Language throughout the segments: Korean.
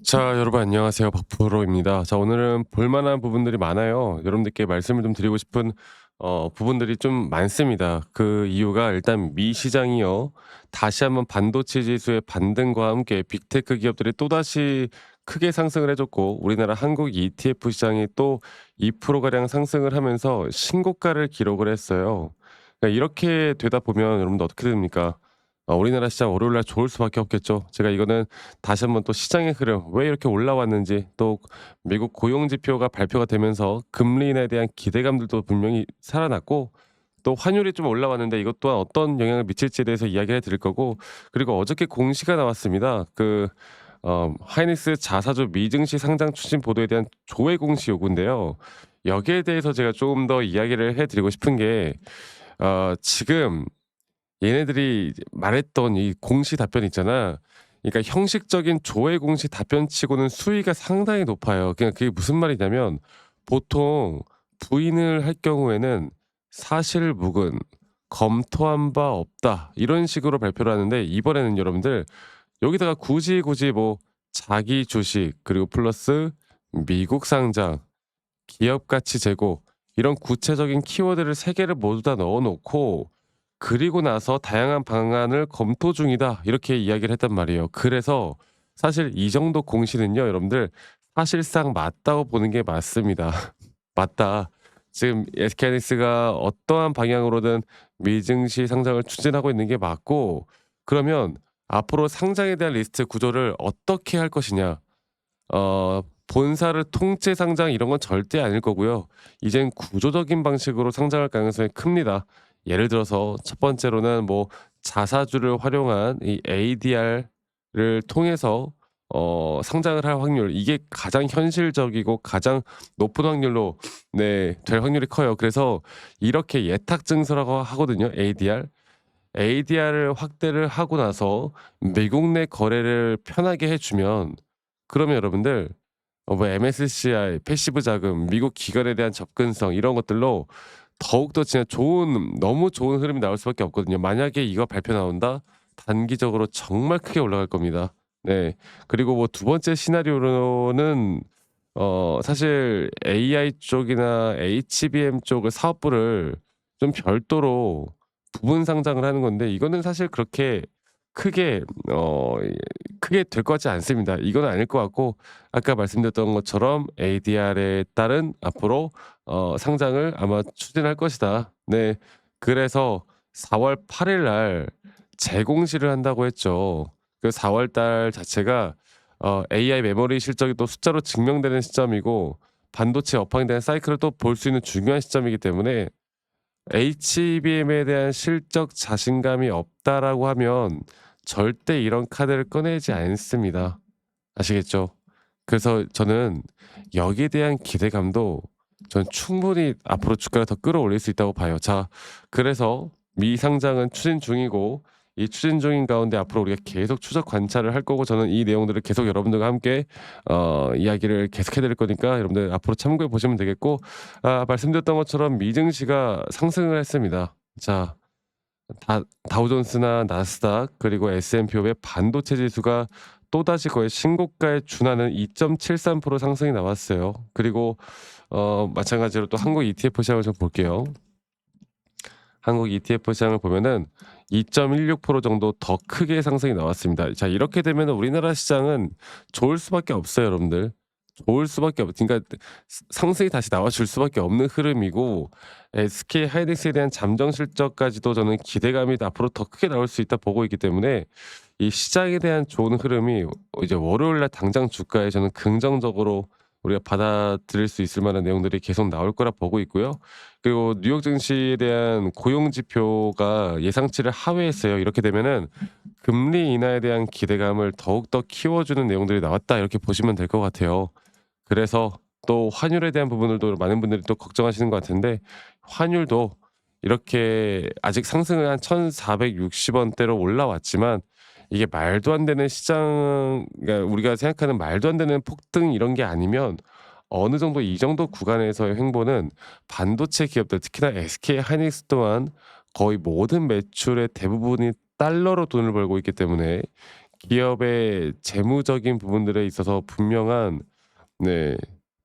자, 여러분 안녕하세요. 박프로입니다. 자, 오늘은 볼 만한 부분들이 많아요. 여러분들께 말씀을 좀 드리고 싶은 부분들이 좀 많습니다. 그 이유가 일단 미 시장이요. 다시 한번 반도체 지수의 반등과 함께 빅테크 기업들이 또다시 크게 상승을 해 줬고 우리나라 한국 ETF 시장이 또 2% 가량 상승을 하면서 신고가를 기록을 했어요. 그러니까 이렇게 되다 보면 여러분들 어떻게 됩니까? 우리나라 시장 월요일 날 좋을 수밖에 없겠죠. 제가 이거는 다시 한번 또 시장의 흐름 왜 이렇게 올라왔는지 또 미국 고용 지표가 발표가 되면서 금리 인하에 대한 기대감들도 분명히 살아났고 또 환율이 좀 올라왔는데 이것 또한 어떤 영향을 미칠지에 대해서 이야기를 해 드릴 거고 그리고 어저께 공시가 나왔습니다. 하이닉스 자사주 미증시 상장 추진 보도에 대한 조회 공시 요구인데요. 여기에 대해서 제가 조금 더 이야기를 해 드리고 싶은 게 지금 얘네들이 이제 말했던 이 공시 답변 있잖아. 그러니까 형식적인 조회 공시 답변치고는 수위가 상당히 높아요. 그냥 그게 무슨 말이냐면 보통 부인을 할 경우에는 "사실 무근. 검토한 바 없다." 이런 식으로 발표를 하는데 이번에는 여러분들 여기다가 굳이 뭐 자기 주식 그리고 플러스 미국 상장, 기업 가치 제고 이런 구체적인 키워드를 3 개를 모두 다 넣어 놓고 그리고 나서 "다양한 방안을 검토 중이다." 이렇게 이야기를 했단 말이에요. 그래서 사실 이 정도 공시는요 여러분들 사실상 맞다고 보는 게 맞습니다. 맞다. 지금 SK하이닉스가 어떠한 방향으로든 미증시 상장을 추진하고 있는 게 맞고 그러면 앞으로 상장에 대한 리스트 구조를 어떻게 할 것이냐. 본사를 통째 상장 이런 건 절대 아닐 거고요. 이젠 구조적인 방식으로 상장할 가능성이 큽니다. 예를 들어서 첫 번째로는 뭐 자사주를 활용한 이 ADR을 통해서 상장을 할 확률 이게 가장 현실적이고 가장 높은 확률로 될 확률이 커요. 그래서 이렇게 예탁 증서라고 하거든요, ADR. ADR을 확대를 하고 나서 미국 내 거래를 편하게 해 주면 그러면 여러분들 뭐 MSCI, 패시브 자금, 미국 기관에 대한 접근성 이런 것들로 더욱더 진짜 너무 좋은 흐름이 나올 수밖에 없거든요. 만약에 이거 발표 나온다? 단기적으로 정말 크게 올라갈 겁니다. 네. 그리고 뭐 두 번째 시나리오로는 사실 AI 쪽이나 HBM 쪽을 사업부를 좀 별도로 부분 상장을 하는 건데 이거는 사실 그렇게 크게 어 이 크게 될 것 같지 않습니다. 이건 아닐 것 같고 아까 말씀드렸던 것처럼 ADR에 따른 앞으로 상장을 아마 추진할 것이다. 네. 그래서 4월 8일 날 재공시를 한다고 했죠. 그 4월 달 자체가 AI 메모리 실적이 또 숫자로 증명되는 시점이고 반도체 업황에 대한 사이클을 또 볼 수 있는 중요한 시점이기 때문에 HBM에 대한 실적 자신감이 없다라고 하면 절대 이런 카드를 꺼내지 않습니다. 아시겠죠? 그래서 저는 여기에 대한 기대감도 전 충분히 앞으로 주가를 더 끌어올릴 수 있다고 봐요. 자, 그래서 미 상장은 추진 중이고 이 추진 중인 가운데 앞으로 우리가 계속 추적 관찰을 할 거고 저는 이 내용들을 계속 여러분들과 함께 이야기를 계속해 드릴 거니까 여러분들 앞으로 참고해 보시면 되겠고 말씀드렸던 것처럼 미증시가 상승을 했습니다. 자, 다우존스나 나스닥 그리고 S&P 500 반도체 지수가 또다시 거의 신고가에 준하는 2.73% 상승이 나왔어요. 그리고 마찬가지로 또 한국 ETF 시장을 좀 볼게요. 한국 ETF 시장을 보면은 2.16% 정도 더 크게 상승이 나왔습니다. 자, 이렇게 되면 우리나라 시장은 좋을 수밖에 없어요, 여러분들. 좋을 수밖에 그러니까 상승이 다시 나와줄 수밖에 없는 흐름이고 SK 하이닉스에 대한 잠정 실적까지도 저는 기대감이 앞으로 더 크게 나올 수 있다 보고 있기 때문에 이 시장에 대한 좋은 흐름이 이제 월요일 날 당장 주가에 저는 긍정적으로 우리가 받아들일 수 있을 만한 내용들이 계속 나올 거라 보고 있고요. 그리고 뉴욕 증시에 대한 고용 지표가 예상치를 하회했어요. 이렇게 되면은 '금리 인하에 대한 기대감을 더욱더 키워주는 내용들이 나왔다.' 이렇게 보시면 될 것 같아요. 그래서 또 환율에 대한 부분들도 많은 분들이 또 걱정하시는 것 같은데 환율도 이렇게 아직 상승을 한 1,460 원대로 올라왔지만 이게 말도 안 되는 그러니까 우리가 생각하는 말도 안 되는 폭등 이런 게 아니면 어느 정도 이 정도 구간에서의 횡보는 반도체 기업들 특히나 SK 하이닉스 또한 거의 모든 매출의 대부분이 달러로 돈을 벌고 있기 때문에 기업의 재무적인 부분들에 있어서 네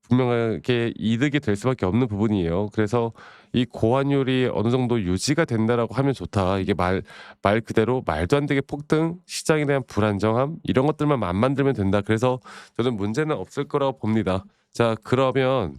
분명하게 이득이 될 수밖에 없는 부분이에요. 그래서 이 고환율이 어느 정도 유지가 된다라고 하면 좋다. 이게 말 그대로 말도 안 되게 폭등, 시장에 대한 불안정함 이런 것들만 안 만들면 된다. 그래서 저는 문제는 없을 거라고 봅니다. 자 그러면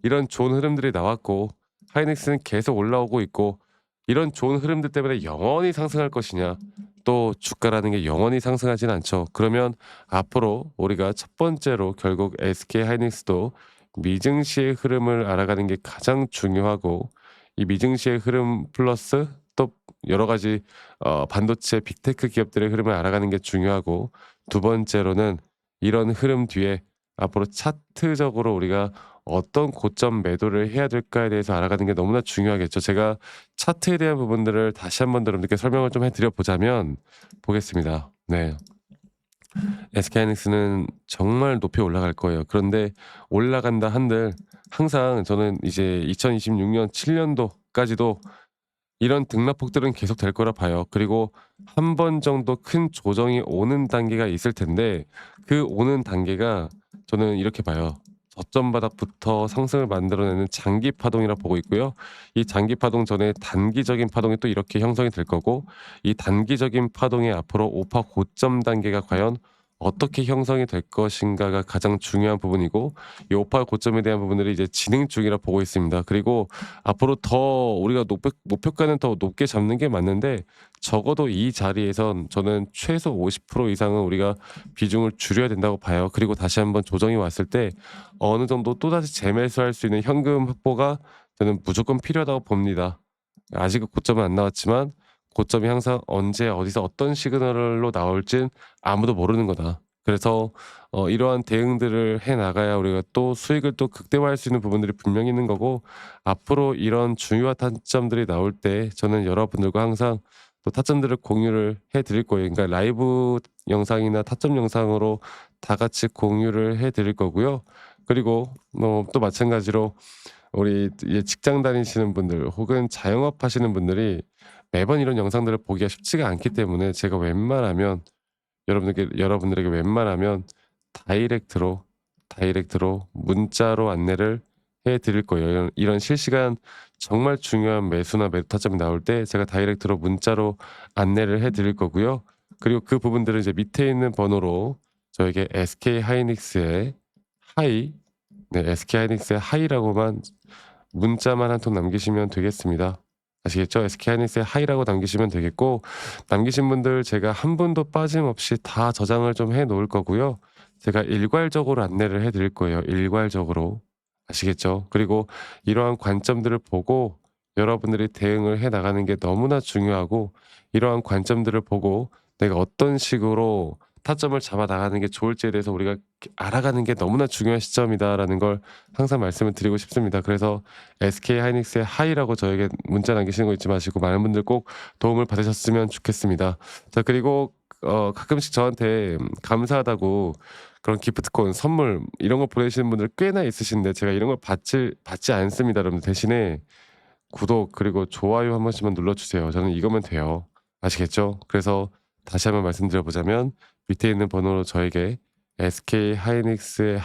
이런 좋은 흐름들이 나왔고 하이닉스는 계속 올라오고 있고 이런 좋은 흐름들 때문에 영원히 상승할 것이냐? 또 주가라는 게 영원히 상승하지는 않죠. 그러면 앞으로 우리가 첫 번째로 결국 SK 하이닉스도 미증시의 흐름을 알아가는 게 가장 중요하고 이 미증시의 흐름 플러스 또 여러 가지 반도체 빅테크 기업들의 흐름을 알아가는 게 중요하고 두 번째로는 이런 흐름 뒤에 앞으로 차트적으로 우리가 어떤 고점 매도를 해야 될까에 대해서 알아가는 게 너무나 중요하겠죠. 제가 차트에 대한 부분들을 다시 한번 여러분들께 설명을 좀 해 드려 보자면 보겠습니다. 네. SK하이닉스는 정말 높이 올라갈 거예요. 그런데 올라간다 한들 항상 저는 이제 2026년 7 년도까지도 이런 등락폭들은 계속될 거라 봐요. 그리고 한 번 정도 큰 조정이 오는 단계가 있을 텐데 그 오는 단계가 저는 이렇게 봐요. 저점 바닥부터 상승을 만들어내는 장기 파동이라 보고 있고요. 이 장기 파동 전에 단기적인 파동이 또 이렇게 형성이 될 거고 이 단기적인 파동의 앞으로 오파 고점 단계가 과연 어떻게 형성이 될 것인가가 가장 중요한 부분이고 이 오파 고점에 대한 부분들이 이제 진행 중이라 보고 있습니다. 그리고 앞으로 더 우리가 목표가는 더 높게 잡는 게 맞는데 적어도 이 자리에선 저는 최소 50% 이상은 우리가 비중을 줄여야 된다고 봐요. 그리고 다시 한번 조정이 왔을 때 어느 정도 또다시 재매수할 수 있는 현금 확보가 저는 무조건 필요하다고 봅니다. 아직은 고점은 안 나왔지만 고점이 항상 언제 어디서 어떤 시그널로 나올진 아무도 모르는 거다. 그래서 이러한 대응들을 해 나가야 우리가 또 수익을 또 극대화할 수 있는 부분들이 분명히 있는 거고 앞으로 이런 중요한 타점들이 나올 때 저는 여러분들과 항상 또 타점들을 공유를 해 드릴 거예요. 그러니까 라이브 영상이나 타점 영상으로 다 같이 공유를 해 드릴 거고요. 그리고 또 마찬가지로 우리 직장 다니시는 분들 혹은 자영업 하시는 분들이 매번 이런 영상들을 보기가 쉽지가 않기 때문에 제가 웬만하면 여러분들에게 웬만하면 다이렉트로 문자로 안내를 해 드릴 거예요. 이런 실시간 정말 중요한 매수나 매도 타점이 나올 때 제가 다이렉트로 문자로 안내를 해 드릴 거고요. 그리고 그 부분들은 이제 밑에 있는 번호로 저에게 SK 하이닉스의 하이 SK 하이닉스의 하이라고만 문자만 한 통 남기시면 되겠습니다. 아시겠죠? SK 하이닉스의 하이라고 남기시면 되겠고 남기신 분들 제가 한 분도 빠짐없이 다 저장을 좀 해 놓을 거고요. 제가 일괄적으로 안내를 해 드릴 거예요, 일괄적으로. 아시겠죠? 그리고 이러한 관점들을 보고 여러분들이 대응을 해 나가는 게 너무나 중요하고 이러한 관점들을 보고 내가 어떤 식으로 타점을 잡아 나가는 게 좋을지에 대해서 우리가 알아가는 게 너무나 중요한 시점이다라는 걸 항상 말씀을 드리고 싶습니다. 그래서 SK 하이닉스의 하이라고 저에게 문자 남기시는 거 잊지 마시고 많은 분들 꼭 도움을 받으셨으면 좋겠습니다. 자 그리고 가끔씩 저한테 감사하다고 그런 기프트콘 선물 이런 거 보내시는 분들 꽤나 있으신데 제가 이런 걸 받지 않습니다. 여러분들 대신에 구독 그리고 좋아요 한 번씩만 눌러주세요. 저는 이거면 돼요. 아시겠죠? 그래서 다시 한번 말씀드려 보자면 밑에 있는 번호로 저에게 SK 하이닉스의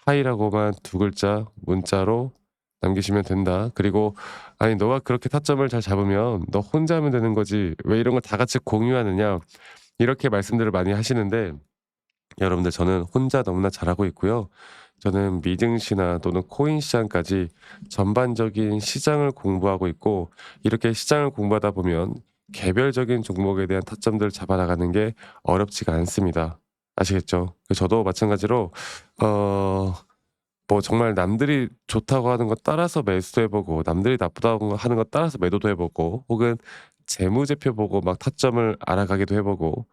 하이라고만 두 글자 문자로 남기시면 된다. 그리고 "아니 너가 그렇게 타점을 잘 잡으면 너 혼자 하면 되는 거지 왜 이런 걸 다 같이 공유하느냐." 이렇게 말씀들을 많이 하시는데 여러분들 저는 혼자 너무나 잘하고 있고요. 저는 미증시나 또는 코인 시장까지 전반적인 시장을 공부하고 있고 이렇게 시장을 공부하다 보면 개별적인 종목에 대한 타점들을 잡아 나가는 게 어렵지가 않습니다. 아시겠죠? 저도 마찬가지로 어 뭐 정말 남들이 좋다고 하는 거 따라서 매수도 해 보고 남들이 나쁘다고 하는 거 따라서 매도도 해 보고 혹은 재무제표 보고 막 타점을 알아가기도 해 보고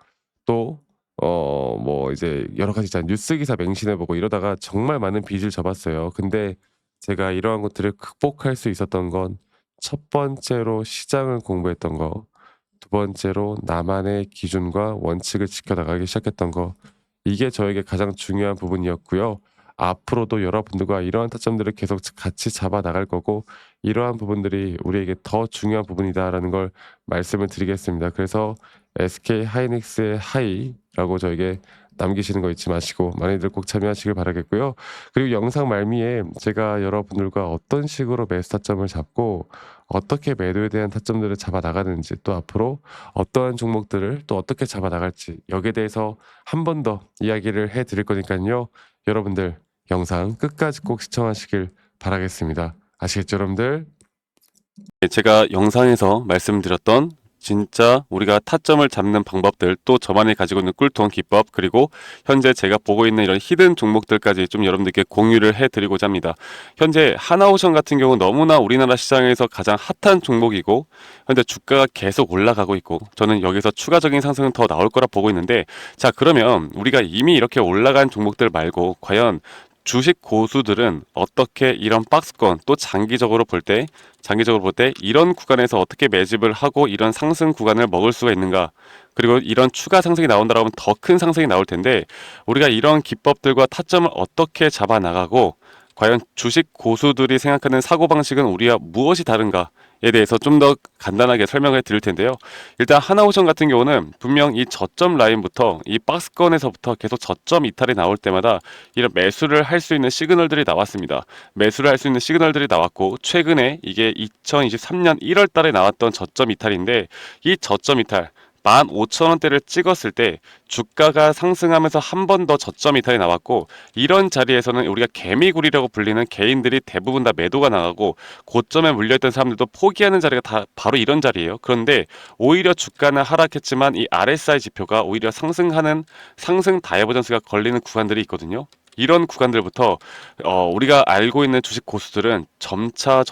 또 뭐 이제 여러 가지 있잖아요. 뉴스 기사 맹신해 보고 이러다가 정말 많은 빚을 져봤어요. 근데 제가 이러한 것들을 극복할 수 있었던 건 첫 번째로 시장을 공부했던 거, 두 번째로 나만의 기준과 원칙을 지켜 나가기 시작했던 거 이게 저에게 가장 중요한 부분이었고요. 앞으로도 여러분들과 이러한 타점들을 계속 같이 잡아 나갈 거고 이러한 부분들이 우리에게 더 중요한 부분이다라는 걸 말씀을 드리겠습니다. 그래서 SK 하이닉스의 하이라고 저에게 남기시는 거 잊지 마시고 많이들 꼭 참여하시길 바라겠고요. 그리고 영상 말미에 제가 여러분들과 어떤 식으로 매수 타점을 잡고 어떻게 매도에 대한 타점들을 잡아 나가는지, 또 앞으로 어떠한 종목들을 또 어떻게 잡아 나갈지, 여기에 대해서 한 번 더 이야기를 해 드릴 거니까요. 여러분들 영상 끝까지 꼭 시청하시길 바라겠습니다. 아시겠죠, 여러분들? 제가 영상에서 말씀드렸던 진짜 우리가 타점을 잡는 방법들, 또 저만이 가지고 있는 꿀통 기법, 그리고 현재 제가 보고 있는 이런 히든 종목들까지 좀 여러분들께 공유를 해드리고자 합니다. 현재 하나오션 같은 경우 너무나 우리나라 시장에서 가장 핫한 종목이고, 현재 주가가 계속 올라가고 있고, 저는 여기서 추가적인 상승은 더 나올 거라 보고 있는데, 자, 그러면 우리가 이미 이렇게 올라간 종목들 말고 과연 주식 고수들은 어떻게 이런 박스권, 또 장기적으로 볼 때 이런 구간에서 어떻게 매집을 하고 이런 상승 구간을 먹을 수가 있는가, 그리고 이런 추가 상승이 나온다라고 하면 더 큰 상승이 나올 텐데, 우리가 이런 기법들과 타점을 어떻게 잡아 나가고 과연 주식 고수들이 생각하는 사고방식은 우리와 무엇이 다른가에 대해서 좀 더 간단하게 설명을 드릴 텐데요. 일단 하나오션 같은 경우는 분명 이 저점 라인부터 이 박스권에서부터 계속 저점 이탈이 나올 때마다 이런 매수를 할 수 있는 시그널들이 나왔습니다. 매수를 할 수 있는 시그널들이 나왔고, 최근에 이게 2023년 1월 달에 나왔던 저점 이탈인데, 이 저점 이탈 15,000원대를 찍었을 때 주가가 상승하면서 한 번 더 저점 이탈이 나왔고, 이런 자리에서는 우리가 개미굴이라고 불리는 개인들이 대부분 다 매도가 나가고, 고점에 물려있던 사람들도 포기하는 자리가 다 바로 이런 자리예요. 그런데 오히려 주가는 하락했지만 이 RSI 지표가 오히려 상승하는 상승 다이버전스가 걸리는 구간들이 있거든요. 이런 구간들부터 우리가 알고 있는 주식 고수들은 점차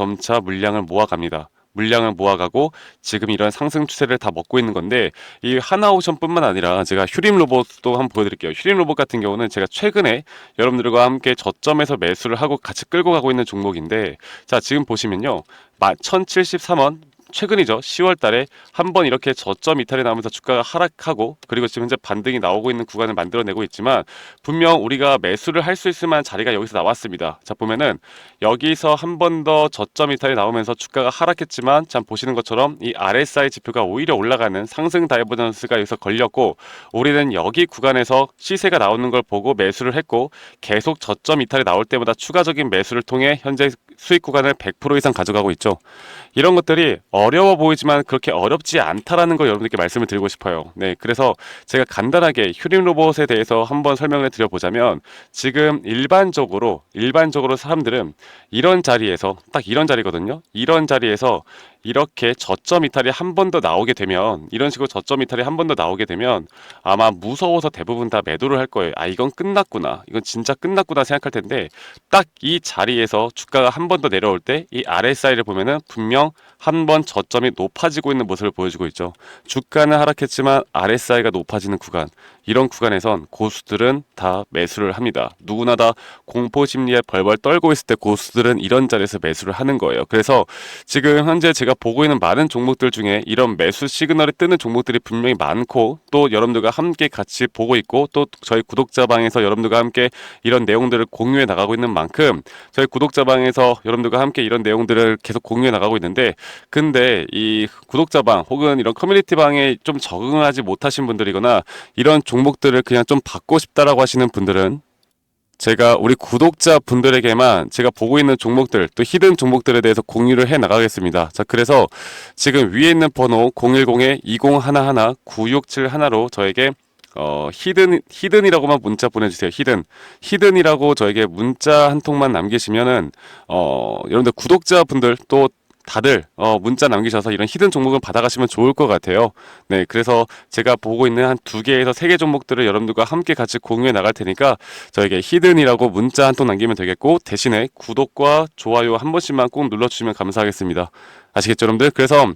물량을 모아갑니다. 물량을 모아가고 지금 이런 상승 추세를 다 먹고 있는 건데, 이 하나오션뿐만 아니라 제가 휴림 로봇도 한번 보여드릴게요. 휴림 로봇 같은 경우는 제가 최근에 여러분들과 함께 저점에서 매수를 하고 같이 끌고 가고 있는 종목인데, 자, 지금 보시면요, 1073원 최근이죠. 10월 달에 한번 이렇게 저점 이탈이 나오면서 주가가 하락하고, 그리고 지금 현재 반등이 나오고 있는 구간을 만들어내고 있지만, 분명 우리가 매수를 할 수 있을 만한 자리가 여기서 나왔습니다. 자, 보면은 여기서 한 번 더 저점 이탈이 나오면서 주가가 하락했지만, 참 보시는 것처럼 이 RSI 지표가 오히려 올라가는 상승 다이버전스가 여기서 걸렸고, 우리는 여기 구간에서 시세가 나오는 걸 보고 매수를 했고, 계속 저점 이탈이 나올 때마다 추가적인 매수를 통해 현재 수익 구간을 100% 이상 가져가고 있죠. 이런 것들이 어려워 보이지만 그렇게 어렵지 않다라는 걸 여러분들께 말씀을 드리고 싶어요. 네, 그래서 제가 간단하게 휴림 로봇에 대해서 한번 설명을 드려보자면, 지금 일반적으로 사람들은 이런 자리에서, 딱 이런 자리거든요. 이런 자리에서 이렇게 저점 이탈이 한 번 더 나오게 되면, 이런 식으로 저점 이탈이 한 번 더 나오게 되면 아마 무서워서 대부분 다 매도를 할 거예요. 아, 이건 끝났구나, 이건 진짜 끝났구나 생각할 텐데, 딱 이 자리에서 주가가 한 번 더 내려올 때 이 RSI를 보면은 분명 한 번 저점이 높아지고 있는 모습을 보여주고 있죠. 주가는 하락했지만 RSI가 높아지는 구간, 이런 구간에선 고수들은 다 매수를 합니다. 누구나 다 공포 심리에 벌벌 떨고 있을 때 고수들은 이런 자리에서 매수를 하는 거예요. 그래서 지금 현재 제가 보고 있는 많은 종목들 중에 이런 매수 시그널이 뜨는 종목들이 분명히 많고, 또 여러분들과 함께 같이 보고 있고, 또 저희 구독자방에서 여러분들과 함께 이런 내용들을 공유해 나가고 있는 만큼, 저희 구독자방에서 여러분들과 함께 이런 내용들을 계속 공유해 나가고 있는데, 근데 이 구독자방 혹은 이런 커뮤니티방에 좀 적응하지 못하신 분들이거나 이런 종목들을 그냥 좀 받고 싶다라고 하시는 분들은, 제가 우리 구독자 분들에게만 제가 보고 있는 종목들, 또 히든 종목들에 대해서 공유를 해 나가겠습니다. 자, 그래서 지금 위에 있는 번호 010-2011-9671로 저에게 히든이라고만 문자 보내주세요. 히든이라고 저에게 문자 한 통만 남기시면은 여러분들 구독자분들 또 다들 문자 남기셔서 이런 히든 종목을 받아가시면 좋을 것 같아요. 네, 그래서 제가 보고 있는 한 2개에서 3개 종목들을 여러분들과 함께 같이 공유해 나갈 테니까 저에게 히든이라고 문자 한 통 남기면 되겠고, 대신에 구독과 좋아요 한 번씩만 꼭 눌러주시면 감사하겠습니다. 아시겠죠, 여러분들? 그래서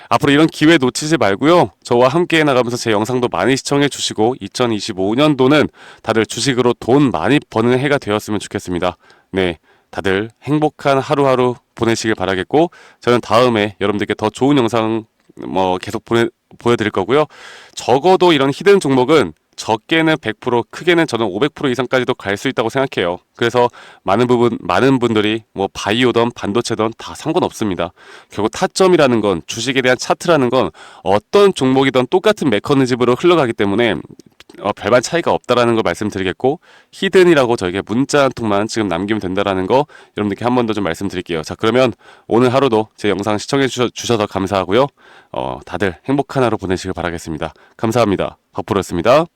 앞으로 이런 기회 놓치지 말고요, 저와 함께 나가면서 제 영상도 많이 시청해 주시고, 2025년도는 다들 주식으로 돈 많이 버는 해가 되었으면 좋겠습니다. 네, 다들 행복한 하루하루 보내시길 바라겠고, 저는 다음에 여러분들께 더 좋은 영상 계속 보여드릴 거고요. 적어도 이런 히든 종목은 적게는 100%, 크게는 저는 500% 이상까지도 갈 수 있다고 생각해요. 그래서 많은 분들이 뭐 바이오든 반도체든 다 상관없습니다. 결국 타점이라는 건, 주식에 대한 차트라는 건 어떤 종목이든 똑같은 메커니즘으로 흘러가기 때문에 별반 차이가 없다라는 걸 말씀드리겠고, 히든이라고 저에게 문자 한 통만 지금 남기면 된다라는 거 여러분들께 한 번 더 좀 말씀드릴게요. 자, 그러면 오늘 하루도 제 영상 시청해 주셔서 감사하고요. 다들 행복한 하루 보내시길 바라겠습니다. 감사합니다. 박프로였습니다.